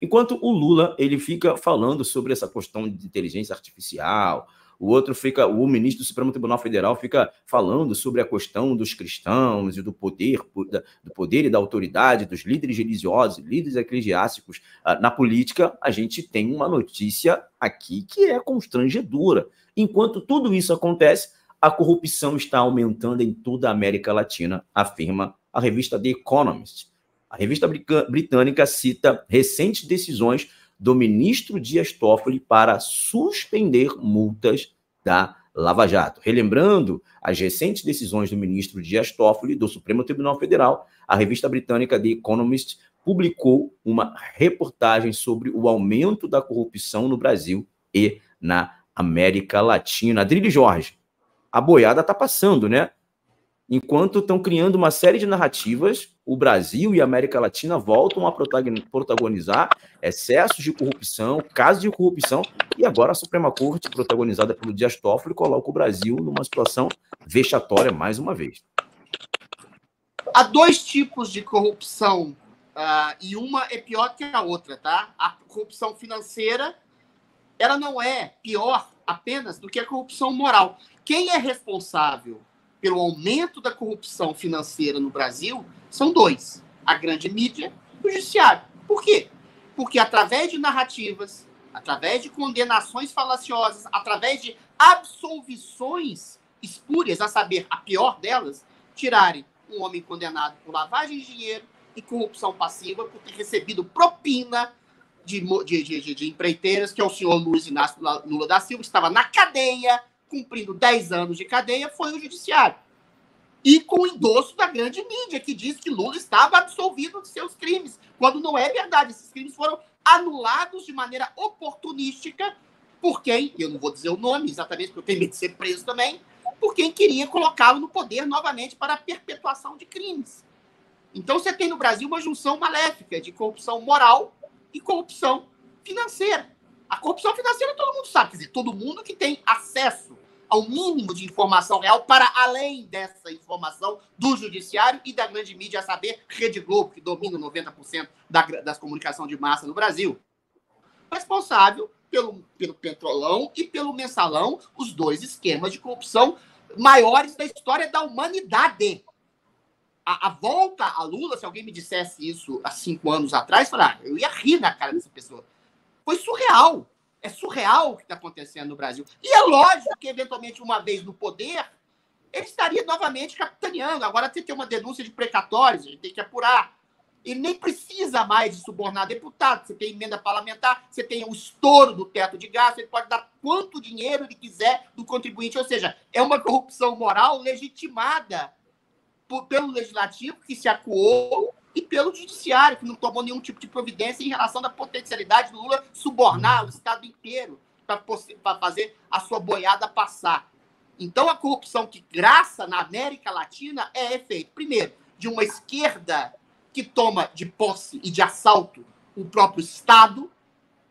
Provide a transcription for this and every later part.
Enquanto o Lula ele fica falando sobre essa questão de inteligência artificial, o ministro do Supremo Tribunal Federal fica falando sobre a questão dos cristãos e do poder e da autoridade dos líderes religiosos, líderes eclesiásticos na política. A gente tem uma notícia aqui que é constrangedora. Enquanto tudo isso acontece, a corrupção está aumentando em toda a América Latina, afirma a revista The Economist. A revista britânica cita recentes decisões do ministro Dias Toffoli para suspender multas da Lava Jato. Relembrando as recentes decisões do ministro Dias Toffoli do Supremo Tribunal Federal, a revista britânica The Economist publicou uma reportagem sobre o aumento da corrupção no Brasil e na América Latina. Adrilho Jorge, a boiada está passando, né? Enquanto estão criando uma série de narrativas, o Brasil e a América Latina voltam a protagonizar excessos de corrupção, casos de corrupção, e agora a Suprema Corte, protagonizada pelo Dias Toffoli, coloca o Brasil numa situação vexatória mais uma vez. Há dois tipos de corrupção, e uma é pior que a outra, tá? A corrupção financeira, ela não é pior apenas do que a corrupção moral. Quem é responsável pelo aumento da corrupção financeira no Brasil são dois: a grande mídia e o judiciário. Por quê? Porque através de narrativas, através de condenações falaciosas, através de absolvições espúrias, a saber, a pior delas, tirarem um homem condenado por lavagem de dinheiro e corrupção passiva por ter recebido propina de empreiteiras, que é o senhor Luiz Inácio Lula da Silva, que estava na cadeia, cumprindo 10 anos de cadeia, foi o judiciário. E com o endosso da grande mídia, que diz que Lula estava absolvido de seus crimes, quando não é verdade. Esses crimes foram anulados de maneira oportunística por quem, eu não vou dizer o nome exatamente, porque eu tenho medo de ser preso também, por quem queria colocá-lo no poder novamente para a perpetuação de crimes. Então você tem no Brasil uma junção maléfica de corrupção moral e corrupção financeira. A corrupção financeira todo mundo sabe, quer dizer, todo mundo que tem acesso ao mínimo de informação real para além dessa informação do judiciário e da grande mídia, a saber, Rede Globo, que domina 90% das comunicações de massa no Brasil. Responsável pelo Petrolão e pelo Mensalão, os dois esquemas de corrupção maiores da história da humanidade. A volta a Lula, se alguém me dissesse isso há 5 anos atrás, eu ia rir na cara dessa pessoa. Foi surreal. É surreal o que está acontecendo no Brasil. E é lógico que, eventualmente, uma vez no poder, ele estaria novamente capitaneando. Agora tem que ter uma denúncia de precatórios, a gente tem que apurar. Ele nem precisa mais de subornar deputado. Você tem emenda parlamentar, você tem o estouro do teto de gasto, ele pode dar quanto dinheiro ele quiser do contribuinte. Ou seja, é uma corrupção moral legitimada pelo legislativo, que se acuou, e pelo judiciário, que não tomou nenhum tipo de providência em relação da potencialidade do Lula subornar o Estado inteiro para fazer a sua boiada passar. Então, a corrupção que graça na América Latina é efeito, primeiro, de uma esquerda que toma de posse e de assalto o próprio Estado,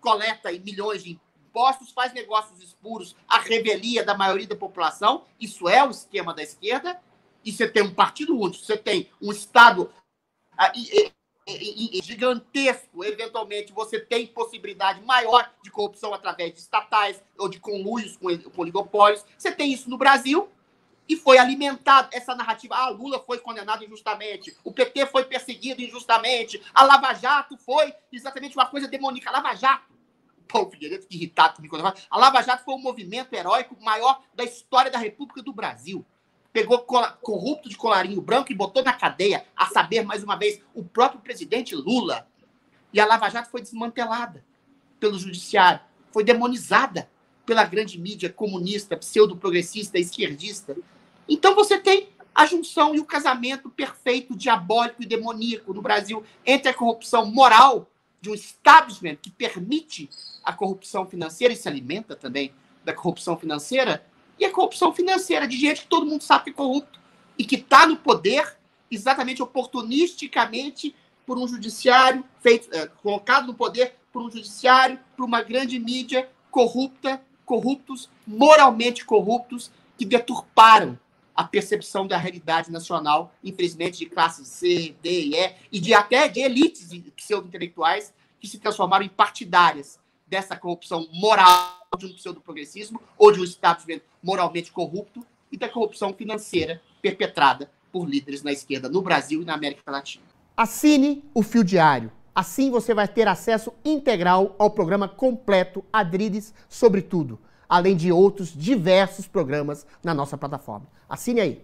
coleta milhões de impostos, faz negócios escuros à revelia da maioria da população. Isso é o esquema da esquerda. E você tem um partido único, você tem um Estado gigantesco, eventualmente você tem possibilidade maior de corrupção através de estatais ou de conluios com oligopólios. Você tem isso no Brasil e foi alimentado essa narrativa. Lula foi condenado injustamente, o PT foi perseguido injustamente, a Lava Jato foi exatamente uma coisa demoníaca. A Lava Jato, Paulo Figueiredo, que irritado comigo, a Lava Jato foi o movimento heróico maior da história da República do Brasil. Pegou corrupto de colarinho branco e botou na cadeia, a saber, mais uma vez, o próprio presidente Lula. E a Lava Jato foi desmantelada pelo judiciário, foi demonizada pela grande mídia comunista, pseudo-progressista, esquerdista. Então você tem a junção e o casamento perfeito, diabólico e demoníaco no Brasil entre a corrupção moral de um establishment que permite a corrupção financeira e se alimenta também da corrupção financeira, e a corrupção financeira de gente que todo mundo sabe que é corrupto e que está no poder exatamente oportunisticamente por um judiciário colocado no poder por um judiciário, por uma grande mídia corruptos, moralmente corruptos, que deturparam a percepção da realidade nacional, infelizmente, de classe C, D e E, e até de elites pseudo-intelectuais que que se transformaram em partidárias dessa corrupção moral de um pseudo-progressismo ou de um establishment moralmente corrupto e da corrupção financeira perpetrada por líderes na esquerda no Brasil e na América Latina. Assine o Fio Diário. Assim você vai ter acesso integral ao programa completo Adriles sobre tudo, além de outros diversos programas na nossa plataforma. Assine aí.